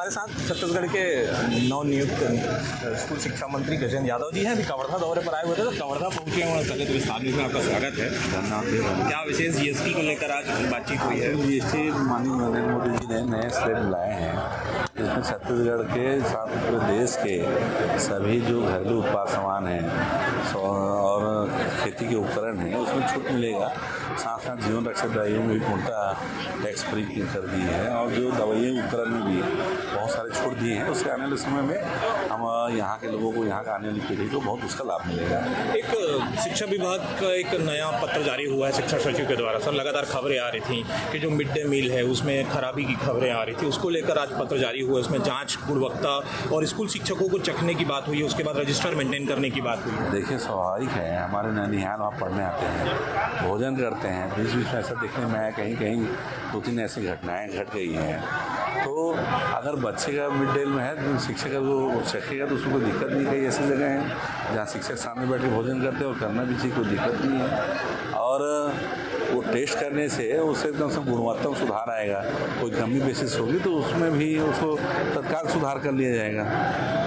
हमारे साथ छत्तीसगढ़ के नवनियुक्त स्कूल शिक्षा मंत्री गजेंद्र यादव जी हैं। अभी कवर्धा दौरे पर आए हुए थे, तो कवर्धा पहुंचे हैं। चलिए विस्तार में आपका स्वागत है। धन्यवाद। क्या विशेष जीएसटी को लेकर आज बातचीत हुई है? जीएसटी माननीय नरेंद्र मोदी जी ने नए स्लेब लाए हैं, जिसमें छत्तीसगढ़ के साथ पूरे देश के सभी जो घरेलू उत्पाद सामान हैं और खेती के उपकरण हैं उसमें छूट मिलेगा। साथ साथ जीवन रक्षक दवाइयों में भी पूर्णतः टैक्स फ्री कर दी है, और जो दवाइयाँ उपकरण में भी बहुत सारे छूट दिए हैं। उसके आने वाले समय में हम यहाँ के लोगों को, यहाँ का आने वाली पीढ़ी को बहुत उसका लाभ मिलेगा। एक शिक्षा विभाग का एक नया पत्र जारी हुआ है शिक्षा सचिव के द्वारा। सर, लगातार खबरें आ रही थी कि जो मिड डे मील है उसमें खराबी की खबरें आ रही थी, उसको लेकर आज पत्र जारी हुआ। इसमें जांच, गुणवत्ता और स्कूल शिक्षकों को चखने की बात हुई है, उसके बाद रजिस्टर मेंटेन करने की बात हुई। देखिए, स्वाभाविक है, हमारे ननिहाल वहाँ पढ़ने आते हैं, भोजन करते हैं, बीच बीच में ऐसा देखने में आया कहीं कहीं 2-3 ऐसी घटनाएँ घट गई हैं। तो अगर बच्चे का मिड डे में है तो शिक्षक का वो चखेगा तो उसको कोई दिक्कत नहीं। कई ऐसी जगह हैं जहाँ शिक्षक सामने बैठ के भोजन करते हैं और करना भी चाहिए, कोई दिक्कत नहीं है। और वो टेस्ट करने से उससे एकदम से गुणवत्ता में सुधार आएगा। कोई कमी बेसिस होगी तो उसमें भी उसको तत्काल सुधार कर लिया जाएगा।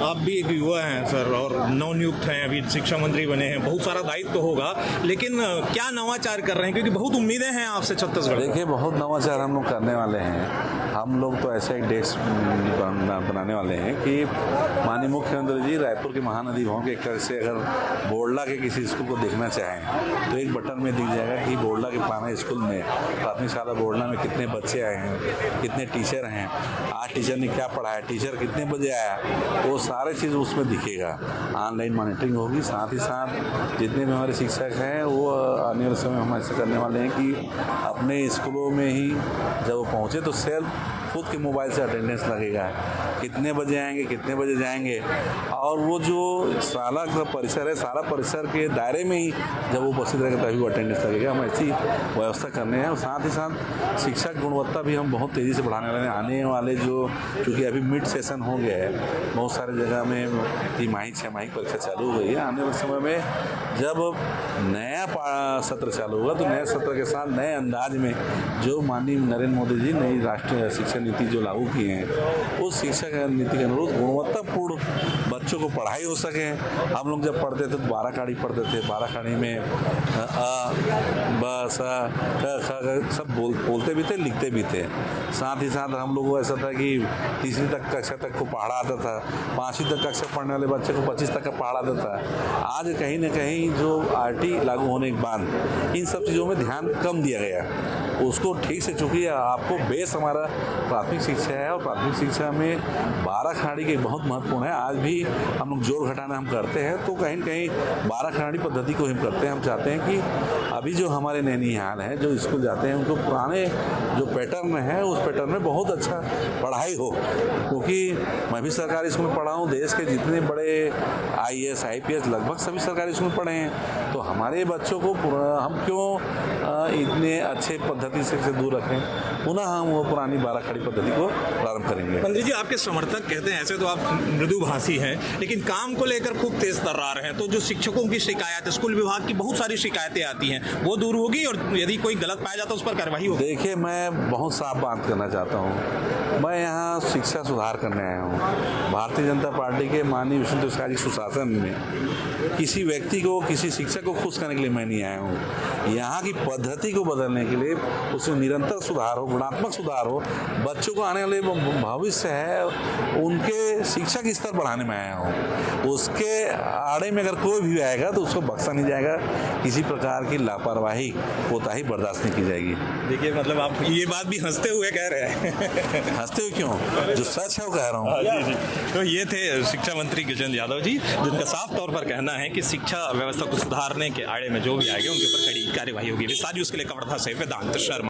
आप भी एक युवा हैं सर, और नवनियुक्त हैं, अभी शिक्षा मंत्री बने हैं, बहुत सारा दायित्व तो होगा, लेकिन क्या नवाचार कर रहे हैं? क्योंकि बहुत उम्मीदें हैं आपसे छत्तीसगढ़। देखिए, बहुत नवाचार हम लोग करने वाले हैं। हम लोग तो ऐसा एक डेस्क बनाने वाले हैं कि माननीय मुख्यमंत्री जी रायपुर के महानदी भवन के एक से अगर बोरला के किसी स्कूल को देखना चाहें तो एक बटन में दिख जाएगा कि बोरला के पुराने स्कूल में, प्राथमिक शाला बोरला में कितने बच्चे आए हैं, कितने टीचर हैं, आज टीचर ने क्या पढ़ाया, टीचर कितने बजे आया, वो सारे चीज़ उसमें दिखेगा। ऑनलाइन मॉनिटरिंग होगी। साथ ही साथ जितने भी हमारे शिक्षक हैं वो आने वाले समय हम ऐसे करने वाले हैं कि अपने स्कूलों में ही जब वो पहुँचे तो सेल्फ खुद के मोबाइल से अटेंडेंस लगेगा, कितने बजे आएंगे, कितने बजे जाएंगे, और वो जो शाला का परिसर है, सारा परिसर के दायरे में ही जब वो उपस्थित रहेगा तभी वो अटेंडेंस लगेगा। हम ऐसी व्यवस्था करने हैं। और साथ ही साथ शिक्षा की गुणवत्ता भी हम बहुत तेज़ी से बढ़ाने वाले हैं। आने वाले जो, क्योंकि अभी मिड सेशन हो गया है, बहुत सारी जगह में तिमाही 6 माही परीक्षा चालू हो गई है। आने वाले समय में जब नया सत्र चालू होगा तो नए सत्र के साथ नए अंदाज में जो माननीय नरेंद्र मोदी जी नई राष्ट्रीय शिक्षा नीति जो लागू की है, उस शिक्षा नीति के अनुरूप गुणवत्तापूर्ण बच्चों को पढ़ाई हो सके। हम लोग जब पढ़ते थे तो 12 खाड़ी पढ़ते थे। 12 खाड़ी में अ, ब, स, क, ख सब बोलते भी थे, लिखते भी थे। साथ ही साथ हम लोग को ऐसा था कि 3वीं तक कक्षा तक को पढ़ा आता था। 5वीं तक कक्षा पढ़ने वाले बच्चे को 25 तक का पढ़ा आता था। आज कहीं ना कहीं जो आरटी लागू होने के बाद इन सब चीज़ों में ध्यान कम दिया गया, उसको ठीक से, चूँकि आपको बेस हमारा प्राथमिक शिक्षा है और प्राथमिक शिक्षा में 12 खाड़ी के बहुत महत्वपूर्ण है। आज भी हम लोग जोड़ घटाना हम करते हैं तो कहीं न कहीं 12 खाड़ी पद्धति को हम करते हैं। हम चाहते हैं कि अभी जो हमारे नैनीहाल हैं, जो स्कूल जाते हैं, उनको पुराने जो पैटर्न है उस पैटर्न में बहुत अच्छा पढ़ाई हो। क्योंकि मैं भी सरकारी स्कूल में पढ़ा हूँ, देश के जितने बड़े IAS IPS लगभग सभी सरकारी स्कूल में पढ़े हैं। तो हमारे बच्चों को हम क्यों इतने अच्छे पद्धति से दूर रखें? पुनः हम वो पुरानी 12 खाड़ी पद्धति को प्रारंभ करेंगे। मंत्री जी, आपके समर्थक कहते हैं, ऐसे तो आप मृदुभाषी हैं, लेकिन काम को लेकर खूब तेज तर्रार हैं। तो जो शिक्षकों की शिकायत, स्कूल विभाग की बहुत सारी शिकायतें आती हैं, वो दूर होगी और यदि कोई गलत पाया जाता है उस पर कार्रवाई होगी? देखिए, मैं बहुत साफ बात करना चाहता हूँ। मैं यहाँ शिक्षा सुधार करने आया हूँ। भारतीय जनता पार्टी के माननीय विष्णु तिवारी सुशासन में किसी व्यक्ति को, किसी शिक्षक को खुश करने के लिए मैं नहीं आया हूँ। यहाँ की पद्धति को बदलने के लिए, उसमें निरंतर सुधार हो, गुणात्मक सुधार हो, बच्चों को आने वाले भविष्य है उनके शिक्षा की स्तर बढ़ाने में आया हूँ। उसके आड़े में अगर कोई भी आएगा तो उसको बख्शा नहीं जाएगा। किसी प्रकार की लापरवाही, कोताही बर्दाश्त नहीं की जाएगी। देखिए, मतलब आप ये बात भी हंसते हुए कह रहे हैं। हंसते हुए क्यों? जो सच है वो कह रहा हूँ। जी। तो ये थे शिक्षा मंत्री गजेंद्र यादव जी, जिनका साफ तौर पर कहना है कि शिक्षा व्यवस्था को सुधारने के आड़े में जो भी आएंगे उनके ऊपर कड़ी कार्यवाही होगी। विस्तार न्यूज़ के लिए कवर्धा से वेदांत शर्मा।